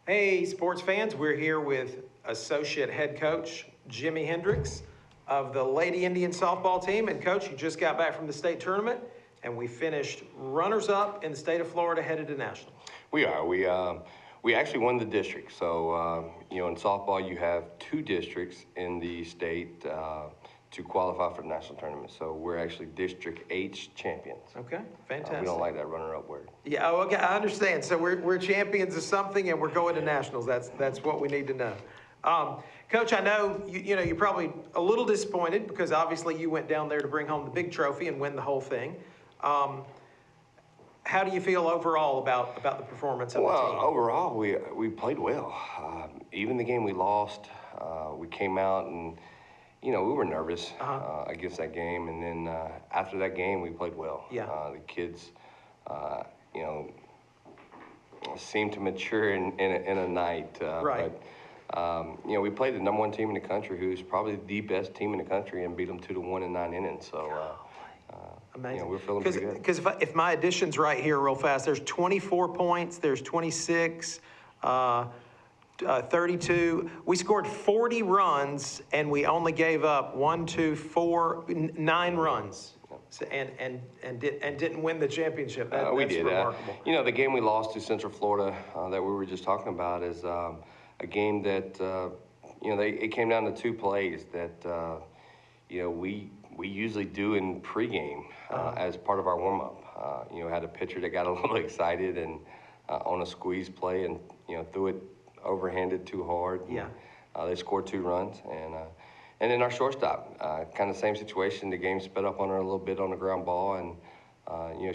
Hey, sports fans, we're here with Associate Head Coach Jimmy Hendricks of the Lady Indian softball team. And Coach, you just got back from the state tournament, and we finished runners-up in the state of Florida, headed to national. We are. We actually won the district. So, in softball, you have two districts in the state to qualify for the national tournament. So we're actually District H champions. Okay, fantastic. We don't like that runner-up word. Yeah, oh, okay, I understand. So we're champions of something, and we're going to nationals. That's what we need to know. Coach, I know you're probably a little disappointed because obviously you went down there to bring home the big trophy and win the whole thing. How do you feel overall about the performance of the team? Well, overall, we played well. Even the game we lost, we came out and, we were nervous against that game. And then after that game, we played well. Yeah. The kids, seemed to mature in a night. Right. But, we played the number one team in the country, who's probably the best team in the country, and beat them 2-1 in 9 innings. So, amazing. We're feeling pretty good. Because if my addition's right here real fast, there's 24 points, there's 26, 32. We scored 40 runs, and we only gave up 9 runs. So, and didn't win the championship. That's remarkable. The game we lost to Central Florida that we were just talking about is a game that it came down to 2 plays that we usually do in pregame as part of our warm up. Had a pitcher that got a little excited and on a squeeze play and threw it overhanded too hard. Yeah. They scored 2 runs and then our shortstop, kind of same situation. The game sped up on her a little bit on the ground ball, and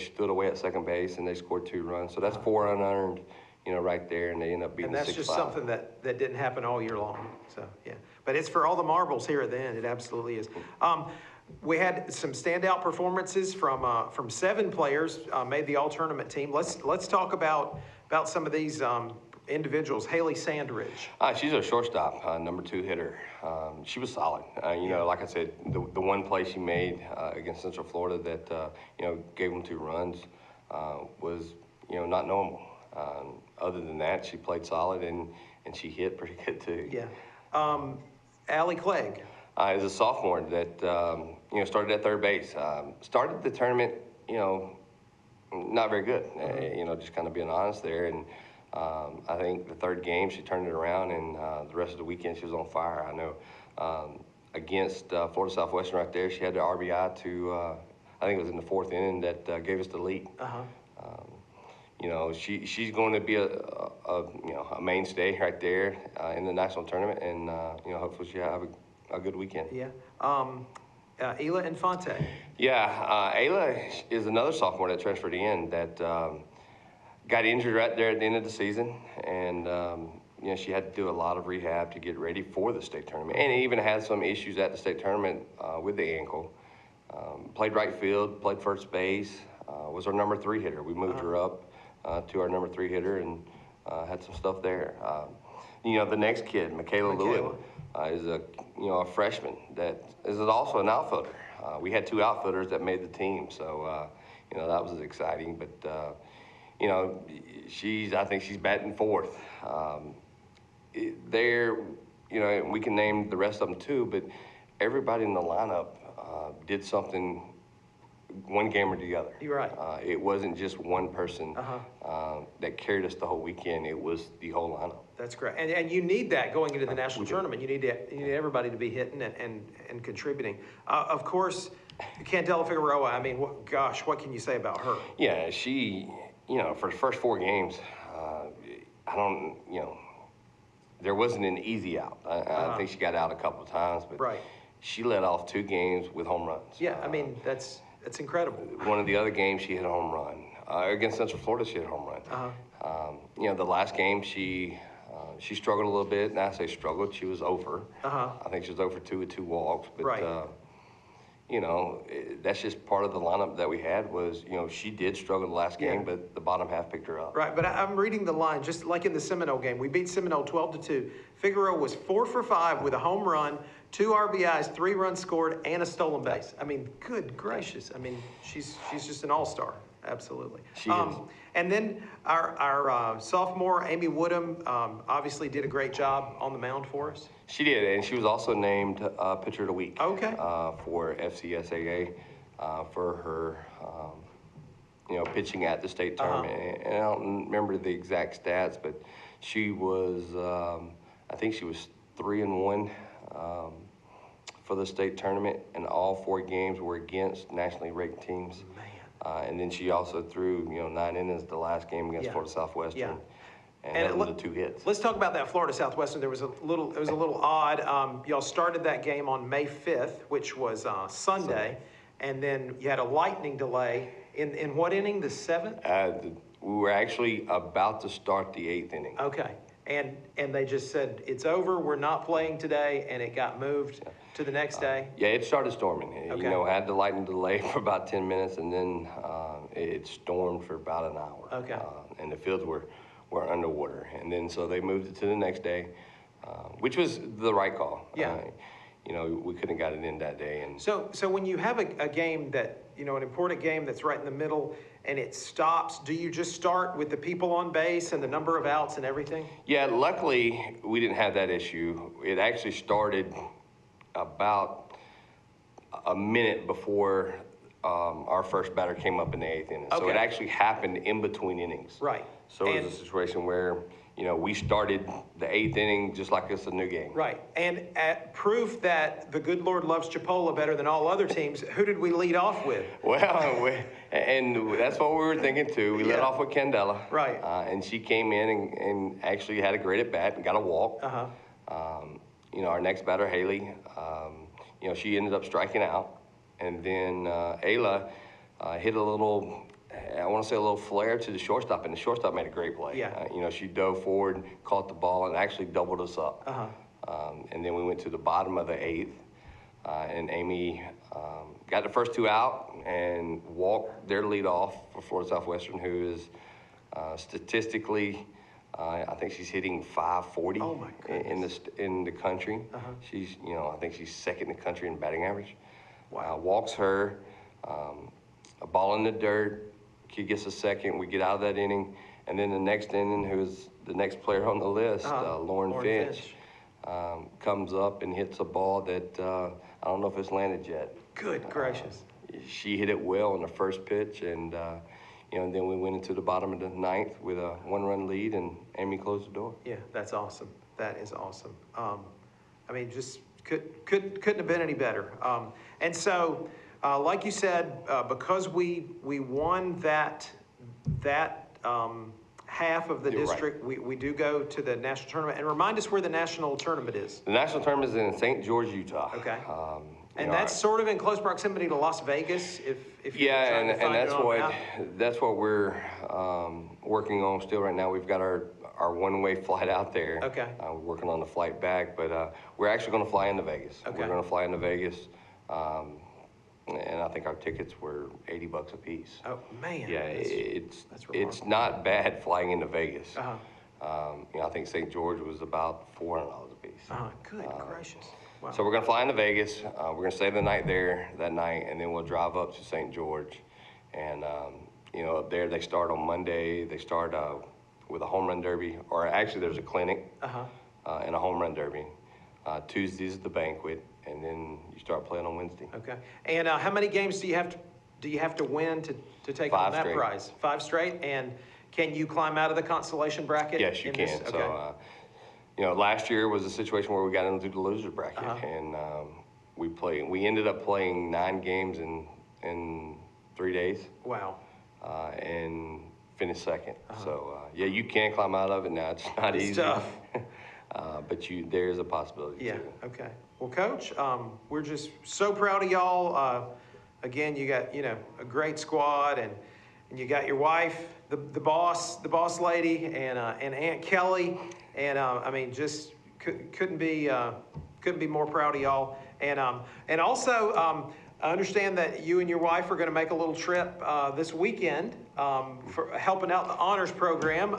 she threw it away at second base, and they scored 2 runs. So that's 4 unearned, right there, and they end up beating 6-5. And that's just something that didn't happen all year long. So yeah, but it's for all the marbles here at the end. It absolutely is. We had some standout performances from 7 players made the all-tournament team. Let's talk about some of these individuals. Haley Sandridge. She's a shortstop, number 2 hitter. She was solid. Like I said, the one play she made against Central Florida that gave them 2 runs was not normal. Other than that, she played solid and she hit pretty good too. Yeah. Allie Clegg. Is a sophomore that started at third base. Started the tournament, not very good. Just kind of being honest there. And I think the 3rd game she turned it around, and the rest of the weekend she was on fire. I know against Florida Southwestern right there, she had the RBI to I think it was in the 4th inning that gave us the lead. She's going to be a mainstay right there in the national tournament, and hopefully she'll have a good weekend. Yeah. Ayla Infante. Yeah, Ayla is another sophomore that transferred in that got injured right there at the end of the season, and she had to do a lot of rehab to get ready for the state tournament, and even had some issues at the state tournament with the ankle. Played right field, played first base, was our number 3 hitter. We moved her up to our number 3 hitter and had some stuff there. The next kid, Michaela Lewin, is a freshman that is also an outfielder. We had 2 outfielders that made the team, so that was exciting. But I think she's batting 4th. We can name the rest of them too, but everybody in the lineup did something one game or the other. You're right. It wasn't just one person that carried us the whole weekend. It was the whole lineup. That's great. And you need that going into the national tournament. You need everybody to be hitting and contributing. Of course, Candela Figueroa, I mean, what can you say about her? Yeah, she, for the first 4 games, there wasn't an easy out. I think she got out a couple of times, but right. She led off 2 games with home runs. Yeah, I mean, that's incredible. One of the other games, she hit a home run. Against Central Florida, she hit a home run. The last game, she struggled a little bit, and I say struggled. She was over. I think she was over 2 with 2 walks. But, right. That's just part of the lineup that we had was, she did struggle the last game, but the bottom half picked her up. Right, but I'm reading the line, just like in the Seminole game. We beat Seminole 12-2. Figueroa was 4 for 5 with a home run, 2 RBIs, 3 runs scored, and a stolen base. I mean, good gracious. I mean, she's just an all-star. absolutely. She is. And then our sophomore, Amy Woodham, obviously did a great job on the mound for us. She did, and she was also named Pitcher of the Week. Okay. For FCSAA for her, pitching at the state tournament. And I don't remember the exact stats, but she was, I think she was 3-1 for the state tournament, and all 4 games were against nationally ranked teams. Man. And then she also threw, 9 innings the last game against Yeah. Florida Southwestern. Yeah. And those were the 2 hits. Let's talk about that Florida Southwestern. It was a little odd. Y'all started that game on May 5th, which was Sunday, and then you had a lightning delay in what inning? The 7th? We were actually about to start the 8th inning. Okay. And they just said, it's over, we're not playing today, and it got moved to the next day? Yeah, it started storming. Okay. Had the lightning delay for about 10 minutes, and then it stormed for about an hour. Okay. And the fields were underwater. And then so they moved it to the next day, which was the right call. Yeah. We couldn't have got it in that day. And So when you have a game that, an important game that's right in the middle and it stops, do you just start with the people on base and the number of outs and everything? yeah, luckily we didn't have that issue. It actually started about a minute before our first batter came up in the 8th inning. So Okay. it actually happened in between innings. Right. So it And- was a situation where, we started the 8th inning just like it's a new game. Right. And at proof that the good Lord loves Chipola better than all other teams, who did we lead off with? Well, and that's what we were thinking too. We let Yeah. off with Candela. Right. And she came in and actually had a great at bat and got a walk. Uh-huh. Our next batter, Haley, she ended up striking out. And then Ayla hit a little, I want to say a little flare to the shortstop, and the shortstop made a great play. Yeah. She dove forward, caught the ball, and actually doubled us up. Uh-huh. And then we went to the bottom of the 8th, and Amy got the first 2 out and walked their lead off for Florida Southwestern, who is statistically, I think she's hitting 540 Oh, my in the country. Uh-huh. She's, I think she's second in the country in batting average. Wow. Walks her, a ball in the dirt. Kid gets a second. We get out of that inning, and then the next inning, who's the next player on the list, Lauren Finch. Comes up and hits a ball that I don't know if it's landed yet. Good gracious. She hit it well on the first pitch, and and then we went into the bottom of the 9th with a 1-run lead, and Amy closed the door. Yeah, that's awesome. That is awesome. Just couldn't have been any better. And so, like you said, because we won that half of the You're right. district, we do go to the national tournament. And remind us where the national tournament is. The national tournament is in St. George, Utah. Okay. You And know, that's sort of in close proximity to Las Vegas, if you're Yeah, trying to and find that's it on a what map. that's what we're working on still right now. We've got our one-way flight out there. Okay. We're working on the flight back, but we're actually going to fly into Vegas. Okay. We're going to fly into Vegas, and I think our tickets were $80 a piece. Oh, man. Yeah, That's it's remarkable. not bad flying into Vegas. Uh-huh. I think St. George was about $400 a piece. Good gracious. Wow. So we're going to fly into Vegas. We're going to stay the night there that night, and then we'll drive up to St. George. And, up there they start on Monday. They start with a home run derby, or actually there's a clinic and a home run derby. Tuesday's the banquet, and then you start playing on Wednesday. Okay. And how many games do you have to win to take 5 home that straight. prize? 5 straight. And can you climb out of the consolation bracket? Yes, you in can. this? Okay. So, last year was a situation where we got into the loser bracket, and we ended up playing 9 games in 3 days. Wow. And finished second. So, you can climb out of it now. It's not It's easy. tough. But there is a possibility. Yeah. too. Okay. Well, Coach, we're just so proud of y'all. Again, you got a great squad, and you got your wife, the boss lady, and Aunt Kelly, and just couldn't be more proud of y'all. And also, I understand that you and your wife are going to make a little trip this weekend for helping out the honors program.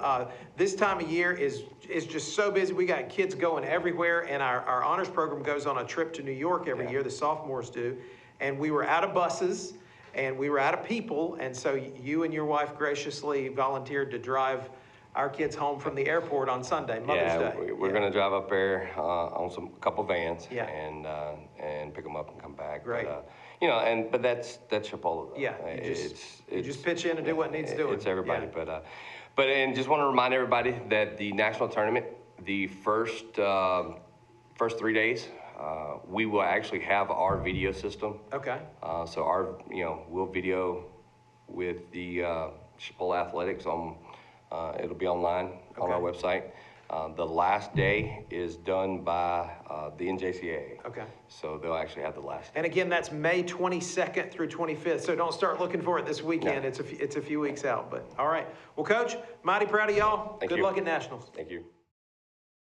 This time of year is just so busy. We got kids going everywhere, and our honors program goes on a trip to New York every year. The sophomores do, and we were out of buses, and we were out of people, and so you and your wife graciously volunteered to drive our kids home from the airport on Sunday, Mother's Day. We're going to drive up there on couple vans Yeah. and pick them up and come back. Great. But, but that's Chipotle. Yeah, you just pitch in and do what needs doing. It's everybody, Yeah. and just want to remind everybody that the national tournament, the first 3 days, we will actually have our video system. Okay, So we'll video with the Chipotle Athletics on. It'll be online on our website. The last day is done by the NJCAA. okay. So they'll actually have the last day. And again, that's May 22nd through 25th, so don't start looking for it this weekend. No. It's a few weeks out, but all right. Well, Coach, mighty proud of y'all. Thank Good you. luck at Nationals. Thank you.